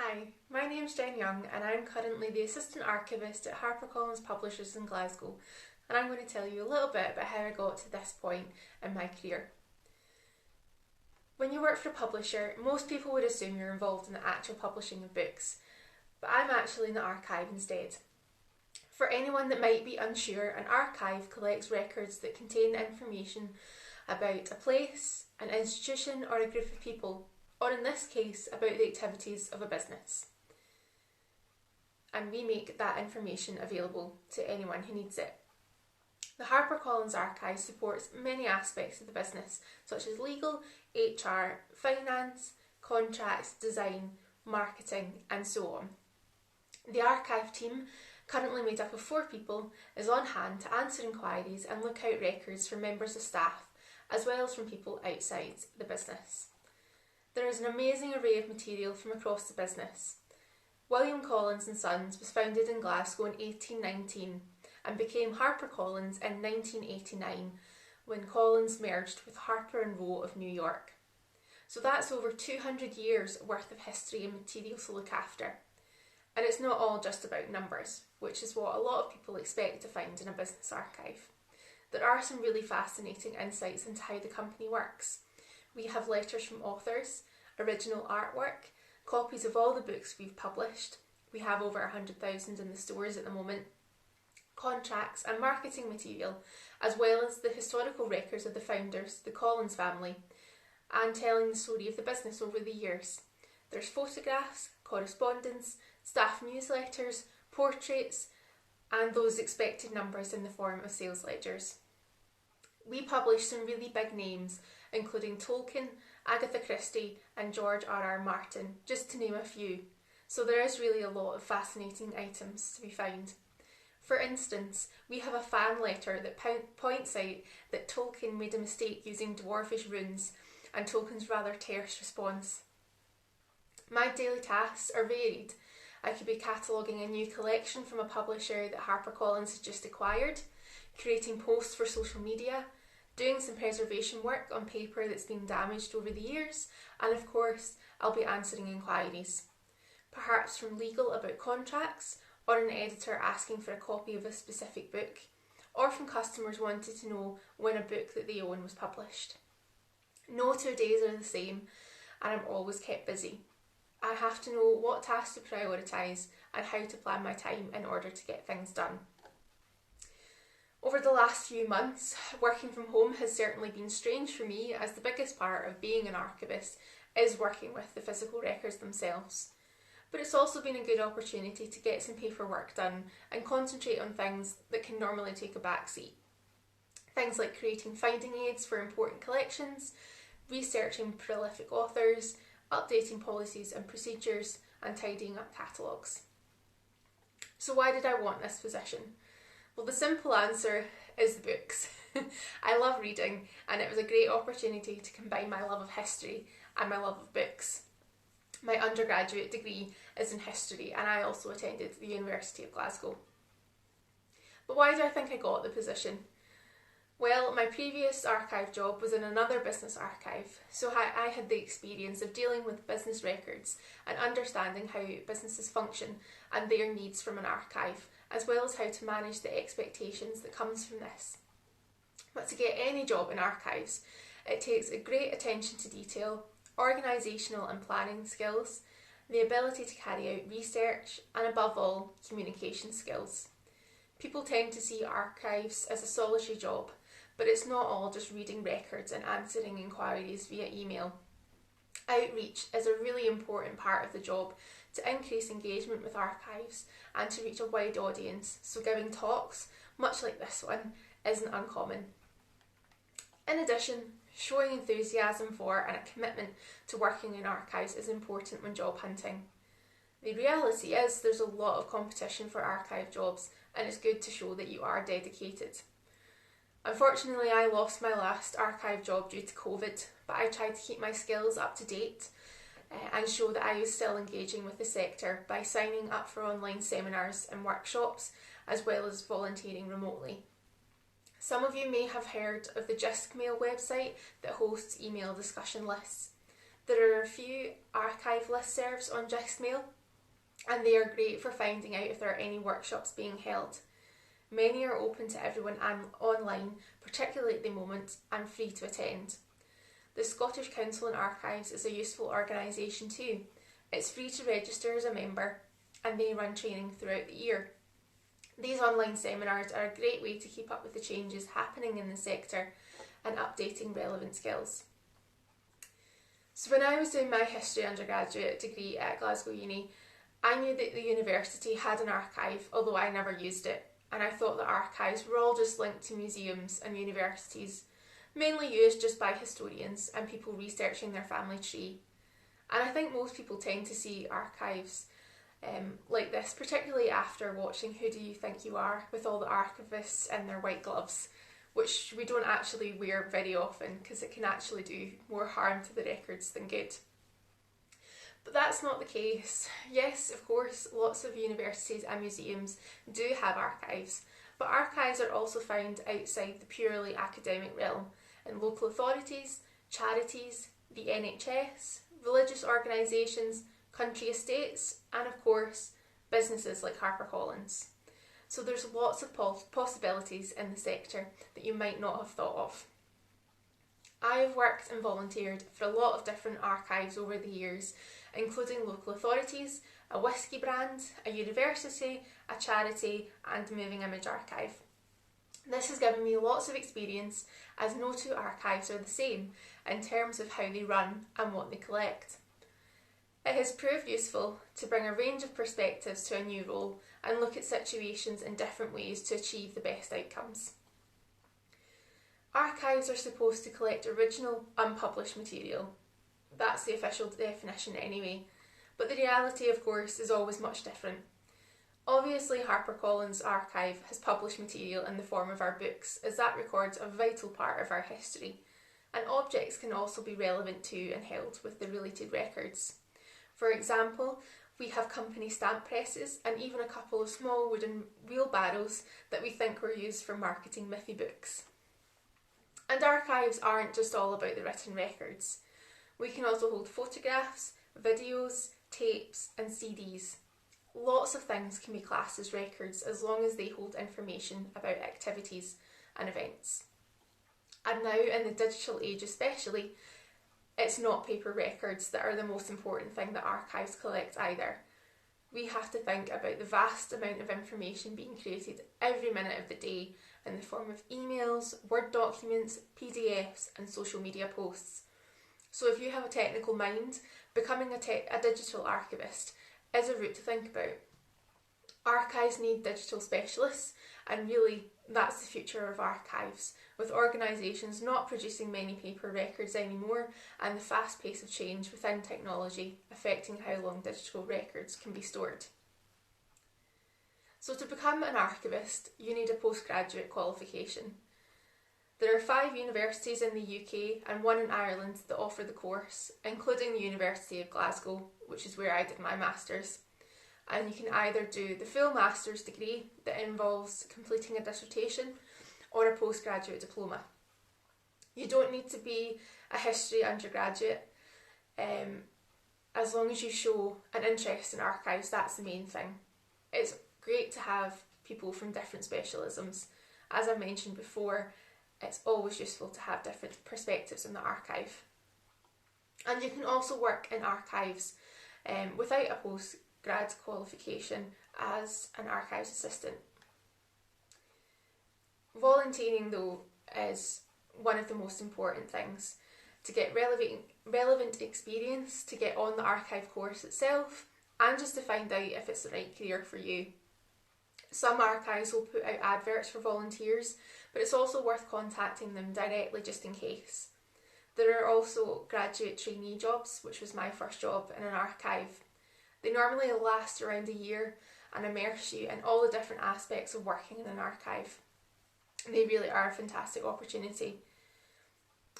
Hi, my name's Jen Young and I'm currently the Assistant Archivist at Harper Collins Publishers in Glasgow, and I'm going to tell you a little bit about how I got to this point in my career. When you work for a publisher, most people would assume you're involved in the actual publishing of books, but I'm actually in the archive instead. For anyone that might be unsure, an archive collects records that contain information about a place, an institution or a group of people, or in this case, about the activities of a business. And we make that information available to anyone who needs it. The HarperCollins Archive supports many aspects of the business, such as legal, HR, finance, contracts, design, marketing, and so on. The archive team, currently made up of 4 people, is on hand to answer inquiries and look out records from members of staff, as well as from people outside the business. There is an amazing array of material from across the business. William Collins and Sons was founded in Glasgow in 1819 and became Harper Collins in 1989 when Collins merged with Harper and Row of New York. So that's over 200 years worth of history and material to look after. And it's not all just about numbers, which is what a lot of people expect to find in a business archive. There are some really fascinating insights into how the company works. We have letters from authors, original artwork, copies of all the books we've published. We have over 100,000 in the stores at the moment. Contracts and marketing material, as well as the historical records of the founders, the Collins family, and telling the story of the business over the years. There's photographs, correspondence, staff newsletters, portraits, and those expected numbers in the form of sales ledgers. We publish some really big names, including Tolkien, Agatha Christie and George R.R. Martin, just to name a few. So there is really a lot of fascinating items to be found. For instance, we have a fan letter that points out that Tolkien made a mistake using dwarfish runes, and Tolkien's rather terse response. My daily tasks are varied. I could be cataloguing a new collection from a publisher that HarperCollins has just acquired, creating posts for social media, doing some preservation work on paper that's been damaged over the years, and of course, I'll be answering inquiries. Perhaps from legal about contracts, or an editor asking for a copy of a specific book, or from customers wanting to know when a book that they own was published. No 2 days are the same, and I'm always kept busy. I have to know what tasks to prioritise and how to plan my time in order to get things done. Over the last few months, working from home has certainly been strange for me, as the biggest part of being an archivist is working with the physical records themselves. But it's also been a good opportunity to get some paperwork done and concentrate on things that can normally take a back seat. Things like creating finding aids for important collections, researching prolific authors, updating policies and procedures, and tidying up catalogues. So why did I want this position? Well, the simple answer is the books. I love reading, and it was a great opportunity to combine my love of history and my love of books. My undergraduate degree is in history, and I also attended the University of Glasgow. But why do I think I got the position? Well, my previous archive job was in another business archive, so I had the experience of dealing with business records and understanding how businesses function and their needs from an archive, as well as how to manage the expectations that comes from this. But to get any job in archives, it takes a great attention to detail, organisational and planning skills, the ability to carry out research, and above all, communication skills. People tend to see archives as a solitary job, but it's not all just reading records and answering inquiries via email. Outreach is a really important part of the job to increase engagement with archives and to reach a wide audience, so giving talks, much like this one, isn't uncommon. In addition, showing enthusiasm for and a commitment to working in archives is important when job hunting. The reality is there's a lot of competition for archive jobs, and it's good to show that you are dedicated. Unfortunately, I lost my last archive job due to COVID, but I tried to keep my skills up to date and show that I was still engaging with the sector by signing up for online seminars and workshops, as well as volunteering remotely. Some of you may have heard of the Gistmail website that hosts email discussion lists. There are a few archive listservs on Gistmail, and they are great for finding out if there are any workshops being held. Many are open to everyone and online, particularly at the moment, and free to attend. The Scottish Council on Archives is a useful organisation too. It's free to register as a member, and they run training throughout the year. These online seminars are a great way to keep up with the changes happening in the sector and updating relevant skills. So when I was doing my history undergraduate degree at Glasgow Uni, I knew that the university had an archive, although I never used it, and I thought that archives were all just linked to museums and universities, mainly used just by historians and people researching their family tree. And I think most people tend to see archives like this, particularly after watching Who Do You Think You Are, with all the archivists in their white gloves, which we don't actually wear very often because it can actually do more harm to the records than good. But that's not the case. Yes, of course, lots of universities and museums do have archives, but archives are also found outside the purely academic realm in local authorities, charities, the NHS, religious organisations, country estates, and of course, businesses like Harper Collins. So there's lots of possibilities in the sector that you might not have thought of. I have worked and volunteered for a lot of different archives over the years, including local authorities, a whisky brand, a university, a charity, and Moving Image Archive. This has given me lots of experience, as no two archives are the same in terms of how they run and what they collect. It has proved useful to bring a range of perspectives to a new role and look at situations in different ways to achieve the best outcomes. Archives are supposed to collect original, unpublished material. That's the official definition anyway, but the reality, of course, is always much different. Obviously, HarperCollins Archive has published material in the form of our books, as that records a vital part of our history, and objects can also be relevant to and held with the related records. For example, we have company stamp presses and even a couple of small wooden wheelbarrows that we think were used for marketing Miffy books. And archives aren't just all about the written records. We can also hold photographs, videos, tapes and CDs. Lots of things can be classed as records as long as they hold information about activities and events. And now in the digital age especially, it's not paper records that are the most important thing that archives collect either. We have to think about the vast amount of information being created every minute of the day in the form of emails, Word documents, PDFs and social media posts. So if you have a technical mind, becoming a digital archivist is a route to think about. Archives need digital specialists, and really that's the future of archives, with organisations not producing many paper records anymore and the fast pace of change within technology affecting how long digital records can be stored. So to become an archivist, you need a postgraduate qualification. There are 5 universities in the UK and 1 in Ireland that offer the course, including the University of Glasgow, which is where I did my Masters. And you can either do the full Master's degree that involves completing a dissertation or a postgraduate diploma. You don't need to be a history undergraduate. As long as you show an interest in archives, that's the main thing. It's great to have people from different specialisms. As I mentioned before, it's always useful to have different perspectives in the archive. And you can also work in archives without a postgrad qualification as an archives assistant. Volunteering though is one of the most important things to get relevant experience, to get on the archive course itself, and just to find out if it's the right career for you. Some archives will put out adverts for volunteers, but it's also worth contacting them directly just in case. There are also graduate trainee jobs, which was my first job in an archive. They normally last around a year and immerse you in all the different aspects of working in an archive. They really are a fantastic opportunity.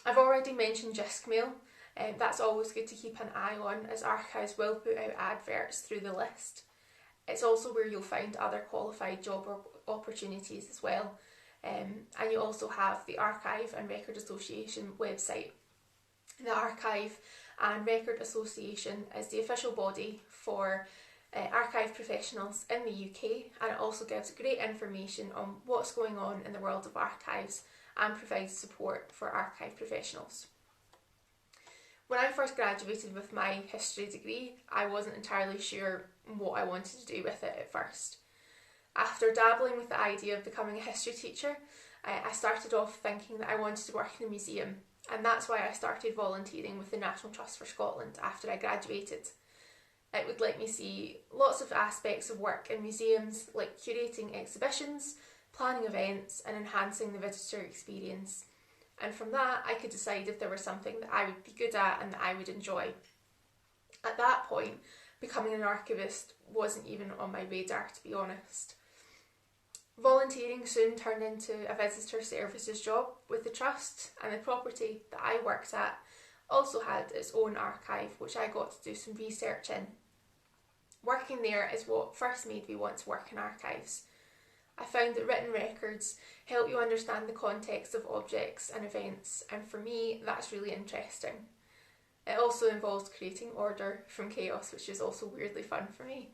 I've already mentioned Jiskmail. That's always good to keep an eye on, as archives will put out adverts through the list. It's also where you'll find other qualified job opportunities as well. And you also have the Archive and Record Association website. The Archive and Record Association is the official body for archive professionals in the UK, and it also gives great information on what's going on in the world of archives and provides support for archive professionals. When I first graduated with my history degree, I wasn't entirely sure what I wanted to do with it at first. After dabbling with the idea of becoming a history teacher, I started off thinking that I wanted to work in a museum, and that's why I started volunteering with the National Trust for Scotland after I graduated. It would let me see lots of aspects of work in museums, like curating exhibitions, planning events, and enhancing the visitor experience. And from that, I could decide if there was something that I would be good at and that I would enjoy. At that point, becoming an archivist wasn't even on my radar, to be honest. Volunteering soon turned into a visitor services job with the Trust, and the property that I worked at also had its own archive, which I got to do some research in. Working there is what first made me want to work in archives. I found that written records help you understand the context of objects and events, and for me that's really interesting. It also involves creating order from chaos, which is also weirdly fun for me.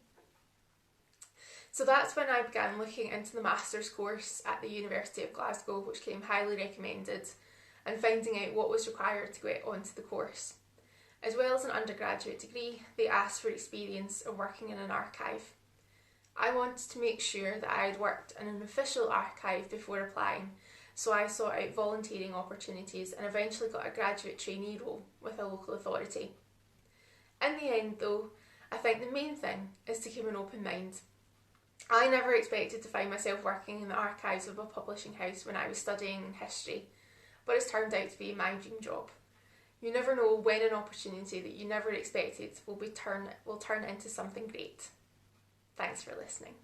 So that's when I began looking into the master's course at the University of Glasgow, which came highly recommended, and finding out what was required to get onto the course. As well as an undergraduate degree, they asked for experience of working in an archive. I wanted to make sure that I had worked in an official archive before applying, so I sought out volunteering opportunities and eventually got a graduate trainee role with a local authority. In the end though, I think the main thing is to keep an open mind. I never expected to find myself working in the archives of a publishing house when I was studying history, but it's turned out to be my dream job. You never know when an opportunity that you never expected will turn into something great. Thanks for listening.